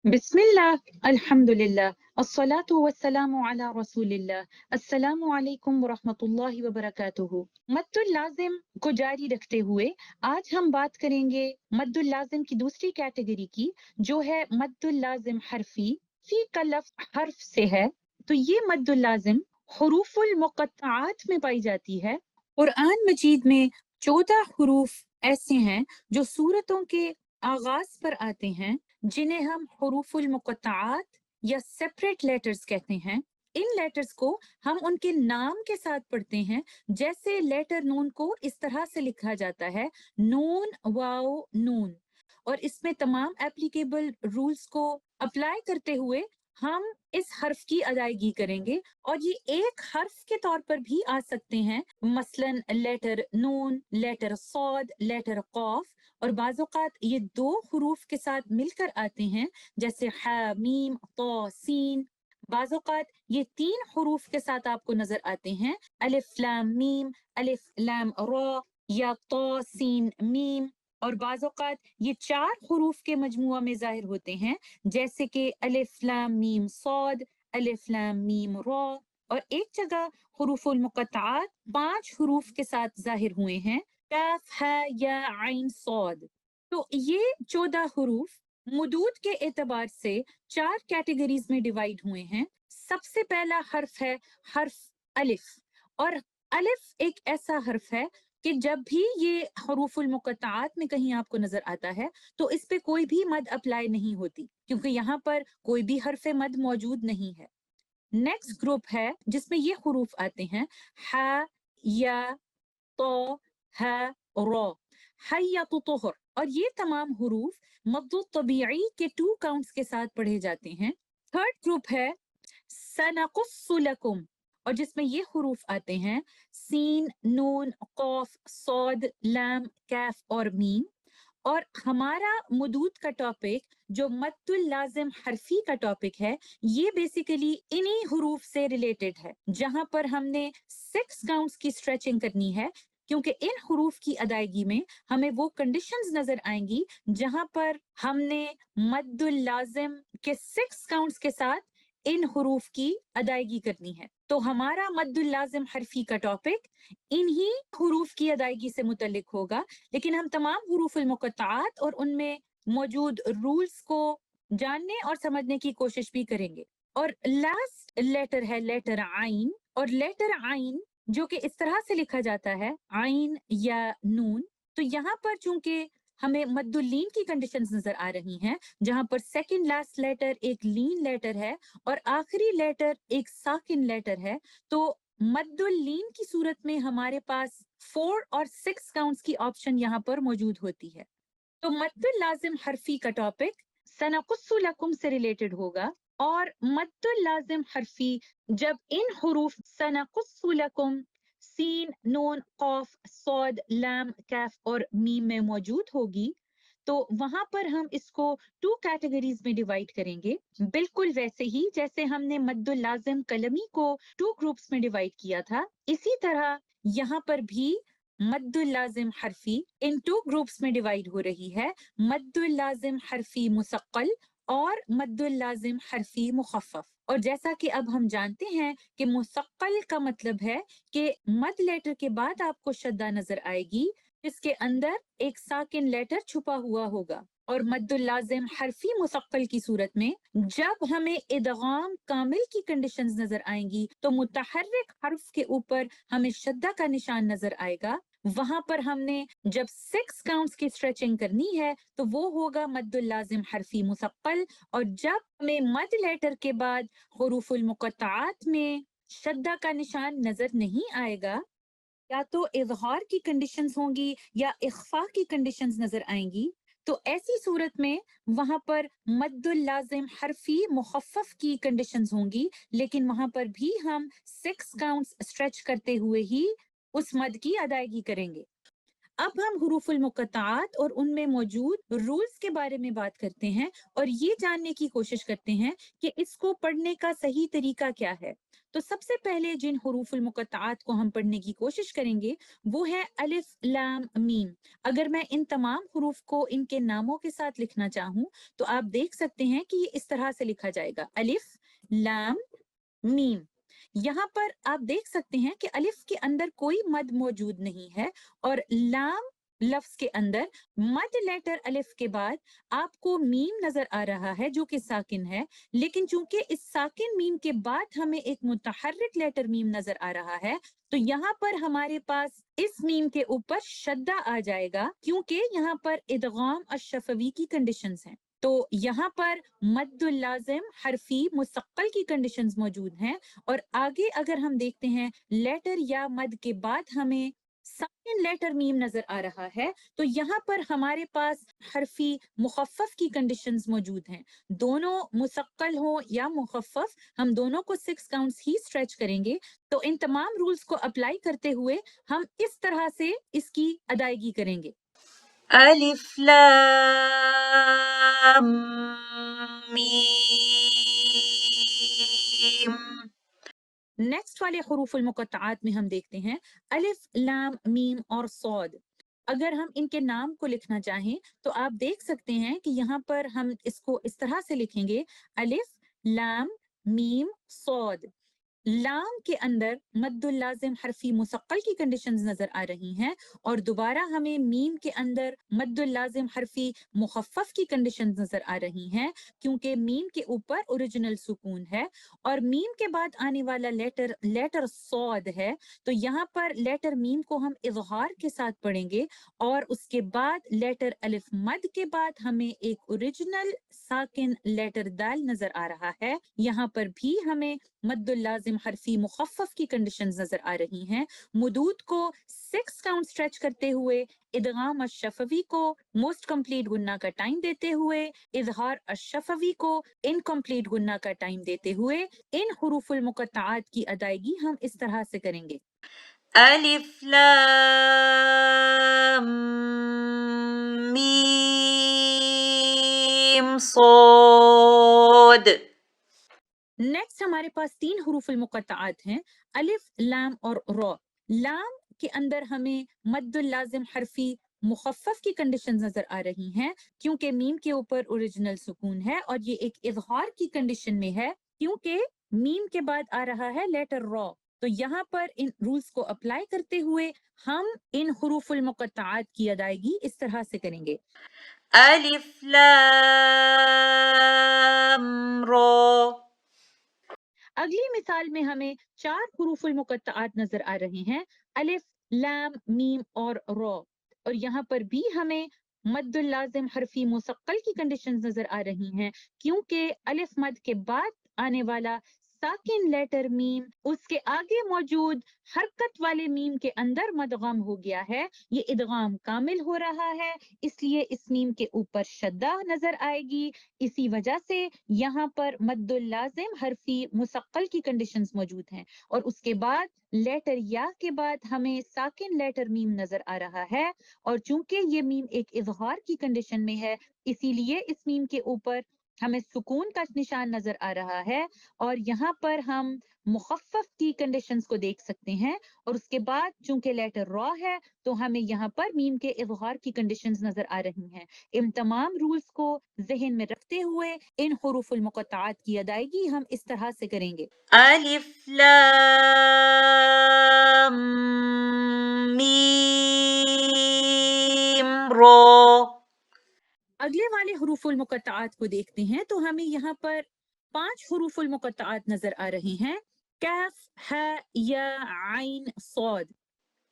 बिस्मिल्लाह अल्हम्दुलिल्लाह अस्सलातु वस्सलामु अला रसूलिल्लाह अस्सलामु अलैकुम व रहमतुल्लाहि व बरकातुहू। मद्दुल लाजिम को जारी रखते हुए आज हम बात करेंगे मद्दुल लाजिम की दूसरी कैटेगरी की, जो है मद्दुल लाजिम हरफी। फी का लफ्ज हर्फ से है, तो ये मद्दुल लाजिम हुरूफुल मुक़त्तआत में पाई जाती है। कुरान मजीद में 14 हुरूफ ऐसे हैं जो सूरतों के आगाज पर आते हैं, जिन्हें हम हुरूफुल मुक़त्तआत या सेपरेट लेटर्स कहते हैं। इन लेटर्स को हम उनके नाम के साथ पढ़ते हैं। जैसे लेटर नून को इस तरह से लिखा जाता है, नून वाओ नून। और इसमें तमाम एप्लीकेबल रूल्स को अप्लाई करते हुए हम इस हर्फ की अदायगी करेंगे। और ये एक हर्फ के तौर पर भी आ सकते हैं, मसलन लेटर नून, लेटर सौद, लेटर कौफ। और बाज़-औक़ात ये 2 हुरूफ के साथ मिलकर आते हैं, जैसे हा मीम तो सीन। बाज़-औक़ात ये 3 हुरूफ के साथ आपको नजर आते हैं, अलिफ लाम मीम, अलिफ लाम रा या तो सीन मीम। और बाज़-औक़ात ये 4 हुरूफ के मजमुआ में ज़ाहिर होते हैं, जैसे कि अलिफ लाम मीम सौद, अलिफ लाम मीम रा। और एक जगह हुरूफुल मुक़त्तआत 5 हुरूफ के साथ ज़ाहिर हुए हैं, काफ है या आइन सौद। तो ये 14 हुरूफ मुदूद के एतबार से 4 कैटेगरीज में डिवाइड हुए हैं। सबसे पहला हर्फ है हर्फ अलिफ। और अलिफ एक ऐसा हर्फ है कि जब भी ये हुरूफुल मुक़त्तआत में कहीं आपको नजर आता है, तो इस पे कोई भी मद अप्लाई नहीं होती, क्योंकि यहाँ पर कोई भी हर्फ मद मौजूद नहीं है। नेक्स्ट ग्रुप है जिसमें ये हुरूफ आते हैं, हा या तो है रो, हय्यतु तुहर। और ये तमाम हुरूफ मद्दु तबीई के 2 काउंट्स के साथ पढ़े जाते हैं। थर्ड ग्रुप है सनकुस्सु लकुम, और जिसमें ये हुरूफ आते हैं, सीन, नून, कौफ, सौद, लाम, कैफ और मीम। और हमारा मुदूद का टॉपिक जो मद्दुल लाजिम हरफी का टॉपिक है, ये बेसिकली इन्हीं हुरूफ से रिलेटेड है, जहां पर हमने 6 काउंट्स की स्ट्रेचिंग करनी है। क्योंकि इन हुरूफ की अदायगी में हमें वो कंडीशंस नजर आएंगी जहां पर हमने मद्दुल लाजिम के 6 काउंट्स के साथ इन हुरूफ की अदायगी करनी है। तो हमारा मद्दुल लाजिम हरफी का टॉपिक इन्हीं हुरूफ की अदायगी से मुतल्लिक होगा, लेकिन हम तमाम हुरूफुल मुक़त्तआत और उनमें मौजूद रूल्स को जानने और समझने की कोशिश भी करेंगे। और लास्ट लेटर है लेटर आइन। और लेटर आइन जो कि इस तरह से लिखा जाता है, आइन या नून। तो यहाँ पर चूंकि हमें मद्दुल लीन की कंडीशंस नजर आ रही हैं, जहां पर सेकंड लास्ट लेटर एक लीन लेटर है और आखिरी लेटर एक साकिन लेटर है, तो मद्दुल लीन की सूरत में हमारे पास 4 और 6 काउंट्स की ऑप्शन यहाँ पर मौजूद होती है। तो मद्दुल लाजिम हरफी का टॉपिक सनकुस्सु लकुम से रिलेटेड होगा। और मद्दुल लाजिम हरफी जब इन हुरूफ सनकुस्सु लकुम, सीन, नून, कौफ, सौद, लाम, कैफ और मीम में मौजूद होगी, तो वहां पर हम इसको 2 कैटेगरीज में डिवाइड करेंगे, बिल्कुल वैसे ही जैसे हमने मद्दुल लाजिम कलमी को 2 ग्रुप्स में डिवाइड किया था। इसी तरह यहाँ पर भी मद्दुल लाजिम हरफी इन 2 ग्रुप्स में डिवाइड हो रही है, मद्दुल लाजिम हरफी मुसक्कल और मद्दुल लाजिम हरफी मुखफ़फ़। और जैसा कि अब हम जानते हैं कि मुसक्कल का मतलब है कि मद लेटर के बाद आपको शद्दा नजर आएगी, इसके अंदर एक साकिन लेटर छुपा हुआ होगा। और मद्दुल लाजिम हरफी मुसक्कल की सूरत में जब हमें इदगाम कामिल की कंडीशंस नजर आएंगी, तो मुतहर्रिक हर्फ के ऊपर हमें शद्दा का निशान नजर आएगा। वहां पर हमने जब 6 काउंट्स की स्ट्रेचिंग करनी है, तो वो होगा मद्दुल लाजिम हरफी मुसक्कल। और जब हमें मद लेटर के बाद हुरूफुल मुक़त्तआत में शद्दा का निशान नजर नहीं आएगा, या तो इज़हार की कंडीशंस होंगी या इख्फा की कंडीशंस नजर आएंगी, तो ऐसी सूरत में वहां पर मद्दुल लाजिम हरफी मुखफ़फ़ की कंडीशंस होंगी, लेकिन वहां पर भी हम 6 काउंट्स स्ट्रेच करते हुए ही उस मद की अदायगी करेंगे। اب हम حروف المقطعات और उनमें मौजूद रूल्स के बारे में बात करते हैं और ये जानने की कोशिश करते हैं कि इसको पढ़ने का सही तरीका क्या है। तो सबसे पहले जिन हुरूफ मुक़त्तआत को हम पढ़ने की कोशिश करेंगे वो है अलिफ लाम मीम। अगर मैं इन तमाम हुरूफ को इनके नामों के साथ लिखना चाहूँ तो आप देख सकते हैं कि ये इस तरह से लिखा जाएगा, अलिफ लाम मीम। यहाँ पर आप देख सकते हैं कि अलिफ के अंदर कोई मद मौजूद नहीं है और लाम लफ्ज के अंदर मद लेटर अलिफ के बाद आपको मीम नजर आ रहा है जो कि साकिन है, लेकिन चूंकि इस साकिन मीम के बाद हमें एक मुतहर्रिक लेटर मीम नजर आ रहा है तो यहाँ पर हमारे पास इस मीम के ऊपर शद्दा आ जाएगा क्योंकि यहाँ पर इदगाम अशफवी की कंडीशंस हैं। तो यहाँ पर मद्दुल लाजिम हरफी मुसक्कल की कंडीशंस मौजूद हैं और आगे अगर हम देखते हैं लेटर या मद के बाद हमें साकिन लेटर मीम नजर आ रहा है तो यहाँ पर हमारे पास हरफी मुखफ़फ़ की कंडीशंस मौजूद हैं। दोनों मुसक्कल हो या मुखफ़फ़, हम दोनों को 6 काउंट्स ही स्ट्रेच करेंगे। तो इन तमाम रूल्स को अप्लाई करते हुए हम इस तरह से इसकी अदायगी करेंगे। अलिफ लाम मीम। नेक्स्ट वाले हुरूफुल मुक़त्तआत में हम देखते हैं अलिफ लाम मीम और सौद। अगर हम इनके नाम को लिखना चाहें तो आप देख सकते हैं कि यहाँ पर हम इसको इस तरह से लिखेंगे, अलिफ लाम मीम सौद। लाम के अंदर मद्दुल लाजिम हरफी मुसक्कल की कंडीशंस नजर आ रही हैं और दोबारा हमें मीम के अंदर मद्दुल लाजिम हरफी मुखफ़फ़ की कंडीशंस नजर आ रही हैं क्योंकि मीम के ऊपर ओरिजिनल सुकून है और मीम के बाद आने वाला लेटर सौद है। तो यहाँ पर लेटर मीम को हम इज़हार के साथ पढ़ेंगे और उसके बाद लेटर अलिफ मद के बाद हमें एक ओरिजिनल साकिन लेटर दाल नजर आ रहा है। यहाँ पर भी हमें मद्दुल लाजिम हरफी मुखफ़फ़ की कंडीशंस नजर आ रही हैं। मुदूद को 6 काउंट स्ट्रेच करते हुए इदगाम अशफवी को मोस्ट कंप्लीट गुन्ना का टाइम देते हुए इजहार अशफवी को इनकम्प्लीट गुन्ना का टाइम देते हुए इन हुरूफुल मुक़त्तआत की अदायगी हम इस तरह से करेंगे, अलिफ लाम मीम सौद। नेक्स्ट हमारे पास 3 हुरूफुल मुक़त्तआत हैं, अलिफ लाम और रॉ। लाम के अंदर हमें मद्दुल लाजिम हरफी मुखफ़फ़ की कंडीशंस नजर आ रही हैं क्योंकि मीम के ऊपर ओरिजिनल सुकून है और ये एक इज़हार की कंडीशन में है क्योंकि मीम के बाद आ रहा है लेटर रॉ। तो यहाँ पर इन रूल्स को अप्लाई करते हुए हम इन हुरूफुल मुक़त्तआत की अदायगी इस तरह से करेंगे, अलिफ लाम रॉ। अगली मिसाल में हमें 4 हुरूफुल मुक़त्तआत नजर आ रहे हैं, अलिफ लाम मीम और रॉ। और यहाँ पर भी हमें मद्दुल लाजिम हरफी मुसक्कल की कंडीशंस नजर आ रही हैं क्योंकि अलिफ मद के बाद आने वाला साकिन लेटर मीम उसके आगे मौजूद हरकत वाले मीम के अंदर मदगम हो गया है, ये इदगाम कामिल हो रहा है, इसलिए इस मीम के ऊपर शद्दा नजर आएगी। इसी वजह से यहाँ पर मद्दुल लाजिम हरफी मुसक्कल की कंडीशंस मौजूद हैं और उसके बाद लेटर या के बाद हमें साकिन लेटर मीम नजर आ रहा है और चूंकि ये मीम एक इजहार की कंडीशन में है इसीलिए इस मीम के ऊपर हमें सुकून का निशान नजर आ रहा है और यहाँ पर हम मुखफ़फ़ की कंडीशंस को देख सकते हैं और उसके बाद चूंकि लेटर रॉ है तो हमें यहाँ पर मीम के इजहार की कंडीशंस नजर आ रही हैं। इन तमाम रूल्स को ज़हन में रखते हुए इन हुरूफुल मुक़त्तआत की अदायगी हम इस तरह से करेंगे, अलिफ लाम मीम रॉ। अगले वाले हुरूफुल मुक़त्तआत को देखते हैं तो हमें यहाँ पर 5 हुरूफुल मुक़त्तआत नजर आ रहे हैं, कैफ है या आइन सौद।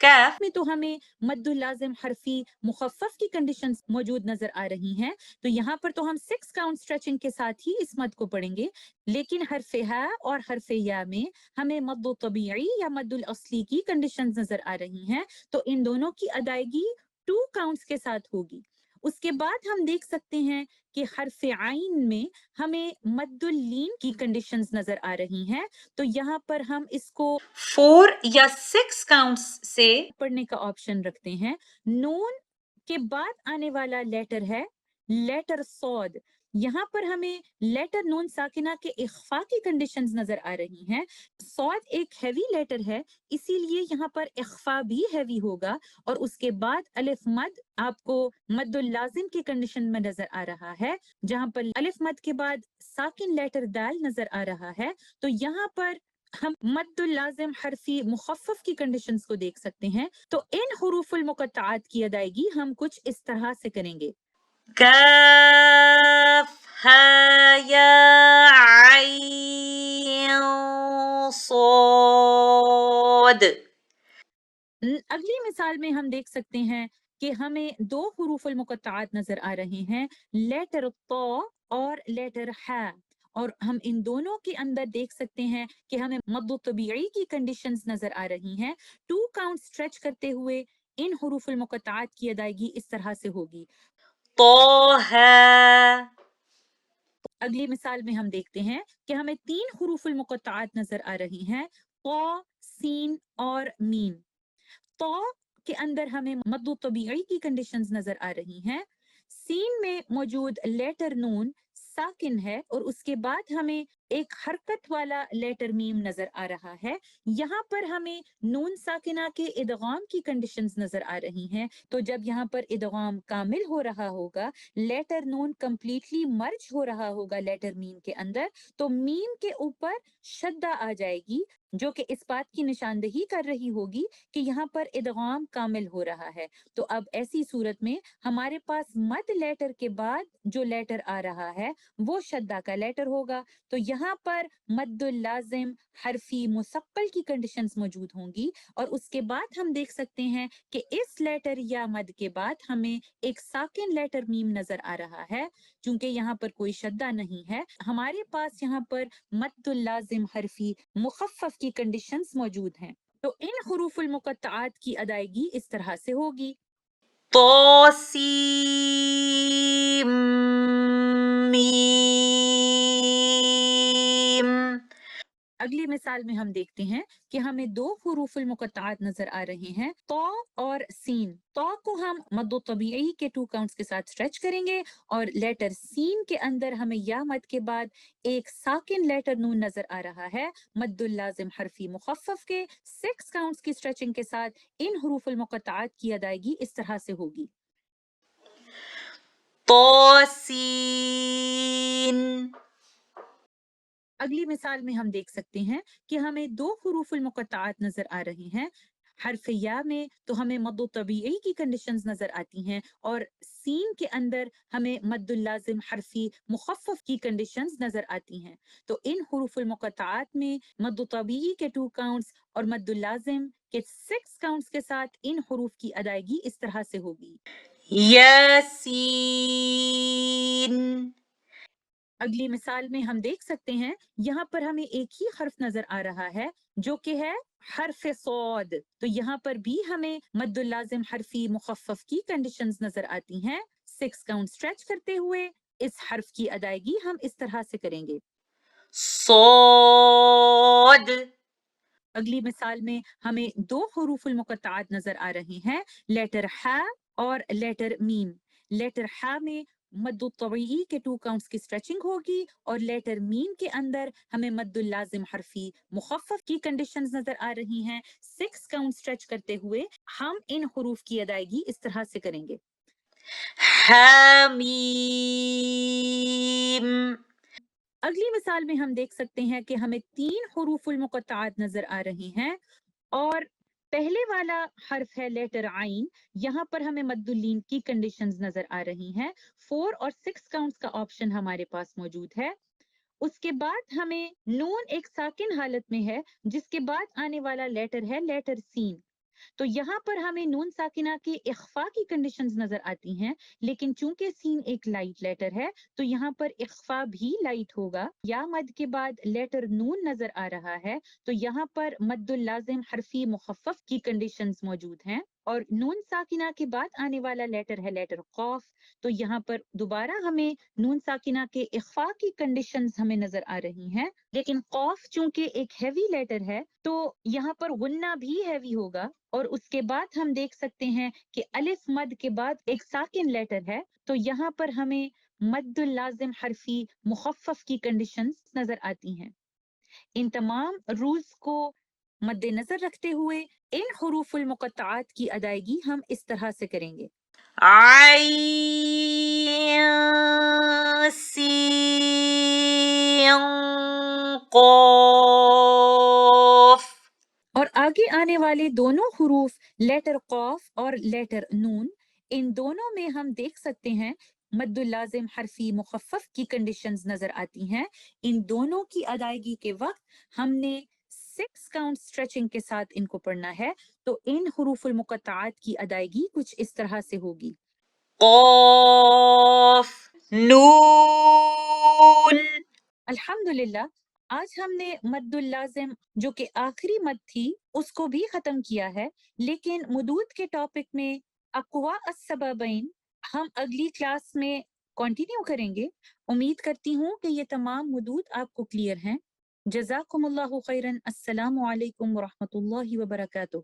कैफ में तो हमें मद्दुल लाजिम हरफी मुखफ़फ़ की कंडीशंस मौजूद नजर आ रही हैं तो यहाँ पर तो हम 6 काउंट स्ट्रेचिंग के साथ ही इस मद को पढ़ेंगे, लेकिन हरफे हा और हरफे या में हमें मद्दुल तबीई या मद्दुल असली की कंडीशंस नजर आ रही हैं तो इन दोनों की अदायगी 2 काउंट्स के साथ होगी اس کے بعد ہم دیکھ سکتے ہیں کہ حرف عین میں ہمیں مد اللین کی کنڈیشنز نظر آ رہی ہیں، تو یہاں پر ہم اس کو 4 یا 6 کاؤنٹس سے پڑھنے کا آپشن رکھتے ہیں۔ نون کے بعد آنے والا لیٹر ہے لیٹر صاد، یہاں پر ہمیں لیٹر نون ساکنہ کے اخفا کی کنڈیشنز نظر آ رہی ہیں۔ صاد ایک ہیوی لیٹر ہے، اسی لیے یہاں پر اخفا بھی ہیوی ہوگا، اور اس کے بعد الف مد آپ کو مد اللازم کی کنڈیشن میں نظر آ رہا ہے، جہاں پر الف مد کے بعد ساکن لیٹر دال نظر آ رہا ہے، تو یہاں پر ہم مد اللازم حرفی مخفف کی کنڈیشنز کو دیکھ سکتے ہیں۔ تو ان حروف المقطعات کی ادائیگی ہم کچھ اس طرح سے کریں گے۔ کاف ہا یا عین صاد۔ اگلی مثال میں ہم دیکھ سکتے ہیں کہ ہمیں دو حروف المقطعات نظر آ رہے ہیں، لیٹر طا اور لیٹر ہا، اور ہم ان دونوں کے اندر دیکھ سکتے ہیں کہ ہمیں مد طبیعی کی کنڈیشنز نظر آ رہی ہیں۔ 2 کاؤنٹ سٹریچ کرتے ہوئے ان حروف المقطعات کی ادائیگی اس طرح سے ہوگی۔ طه اگلی مثال میں ہم دیکھتے ہیں کہ ہمیں 3 حروف المقطعات نظر آ رہی ہیں، طا، سین اور میم۔ طا کے اندر ہمیں مد طبیعی کی کنڈیشنز نظر آ رہی ہیں، سین میں موجود لیٹر نون ساکن ہے، اور اس کے بعد ہمیں ایک حرکت والا لیٹر میم نظر آ رہا ہے۔ یہاں پر ہمیں نون ساکنہ کے ادغام کی کنڈیشنز نظر آ رہی ہیں، تو جب یہاں پر ادغام کامل ہو رہا ہوگا، لیٹر نون کمپلیٹلی مرج ہو رہا ہوگا لیٹر میم کے اندر، تو میم کے اوپر شدہ آ جائے گی، جو کہ اس بات کی نشاندہی کر رہی ہوگی کہ یہاں پر ادغام کامل ہو رہا ہے۔ تو اب ایسی صورت میں ہمارے پاس مد لیٹر کے بعد جو لیٹر آ رہا ہے وہ شدہ کا لیٹر ہوگا، تو یہاں پر مد اللازم حرفی مثقل کی کنڈیشنز موجود ہوں گی، اور اس کے بعد ہم دیکھ سکتے ہیں کہ اس لیٹر یا مد کے بعد ہمیں ایک ساکن لیٹر میم نظر آ رہا ہے۔ چونکہ یہاں پر کوئی شدہ نہیں ہے، ہمارے پاس یہاں پر مد اللازم حرفی مخفف کی کنڈیشنز موجود ہیں، تو ان حروف المقطعات کی ادائیگی اس طرح سے ہوگی۔ طاسیم میم۔ اگلی مثال میں ہم دیکھتے ہیں کہ ہمیں 2 حروف المقطعات نظر آ رہے ہیں، طا اور سین۔ طا کو ہم مد طبیعی کے 2 کاؤنٹس کے ساتھ سٹریچ کریں گے، اور لیٹر سین کے اندر ہمیں یا مد کے بعد ایک ساکن لیٹر نون نظر آ رہا ہے، مد اللازم حرفی مخفف کے 6 کاؤنٹس کی سٹریچنگ کے ساتھ ان حروف المقطعات کی ادائیگی اس طرح سے ہوگی۔ طاسین۔ اگلی مثال میں ہم دیکھ سکتے ہیں کہ ہمیں 2 حروف المقطعات نظر آ رہی ہیں، حرف یا میں تو ہمیں مد طبیعی کی کنڈیشنز نظر آتی ہیں، اور سین کے اندر ہمیں مد اللازم حرفی مخفف کی کنڈیشنز نظر آتی ہیں، تو ان حروف المقطعات میں مد طبیعی کے 2 کاؤنٹس اور مد اللازم کے 6 کاؤنٹس کے ساتھ ان حروف کی ادائیگی اس طرح سے ہوگی۔ یاسین۔ اگلی مثال میں ہم دیکھ سکتے ہیں یہاں پر ہمیں ایک ہی حرف نظر آ رہا ہے جو کہ ہے حرف صاد، تو یہاں پر بھی ہمیں مد اللازم حرفی مخفف کی کنڈیشنز نظر آتی ہیں۔ 6 کاؤنٹ سٹریچ کرتے ہوئے اس حرف کی ادائیگی ہم اس طرح سے کریں گے۔ صاد۔ اگلی مثال میں ہمیں 2 حروف المقطعات نظر آ رہے ہیں، لیٹر ح اور لیٹر میم۔ لیٹر ح میں مد طبیعی کے 2 کاؤنٹس کی سٹریچنگ ہوگی، اور لیٹر میم کے اندر ہمیں مد اللازم حرفی مخفف کی کنڈیشنز نظر آ رہی ہیں۔ 6 کاؤنٹ سٹریچ کرتے ہوئے ہم ان حروف کی ادائیگی اس طرح سے کریں گے۔ حمیم۔ اگلی مثال میں ہم دیکھ سکتے ہیں کہ ہمیں 3 حروف المقطعات نظر آ رہی ہیں، اور پہلے والا حرف ہے لیٹر عین، یہاں پر ہمیں مد اللین کی کنڈیشنز نظر آ رہی ہیں۔ 4 اور 6 کاؤنٹس کا آپشن ہمارے پاس موجود ہے۔ اس کے بعد ہمیں نون ایک ساکن حالت میں ہے، جس کے بعد آنے والا لیٹر ہے لیٹر سین، تو یہاں پر ہمیں نون ساکنہ کے اخفا کی کنڈیشنز نظر آتی ہیں، لیکن چونکہ سین ایک لائٹ لیٹر ہے تو یہاں پر اخفا بھی لائٹ ہوگا۔ یا مد کے بعد لیٹر نون نظر آ رہا ہے، تو یہاں پر مد اللازم حرفی مخفف کی کنڈیشنز موجود ہیں، اور نون ساکنہ کے بعد آنے والا لیٹر ہے لیٹر قاف. تو یہاں پر دوبارہ ہمیں نون ساکنہ کے اخفا کی کنڈیشنز ہمیں نظر آ رہی ہیں، لیکن قاف چونکہ ایک ہیوی لیٹر ہے تو یہاں پر غنہ بھی ہیوی ہوگا. اور اس کے بعد ہم دیکھ سکتے ہیں کہ الف مد کے بعد ایک ساکن لیٹر ہے، تو یہاں پر ہمیں مد اللازم حرفی مخفف کی کنڈیشنز نظر آتی ہیں. ان تمام رولز کو مد نظر رکھتے ہوئے ان حروف المقطعات کی ادائیگی ہم اس طرح سے کریں گے. عين سين قاف. اور آگے آنے والے دونوں حروف لیٹر قاف اور لیٹر نون، ان دونوں میں ہم دیکھ سکتے ہیں مد اللازم حرفی مخفف کی کنڈیشنز نظر آتی ہیں. ان دونوں کی ادائیگی کے وقت ہم نے 6 کاؤنٹ اسٹریچنگ کے ساتھ ان کو پڑھنا ہے. تو ان حروف المقطعات کی ادائیگی کچھ اس طرح سے ہوگی. قاف نون. الحمدللہ آج ہم نے مد اللازم جو کہ آخری مد تھی اس کو بھی ختم کیا ہے، لیکن مدود کے ٹاپک میں اقوا السببین ہم اگلی کلاس میں کنٹینیو کریں گے. امید کرتی ہوں کہ یہ تمام مدود آپ کو کلیئر ہیں. جزاکم اللہ خیرن. السلام علیکم ورحمۃ اللہ وبرکاتہ.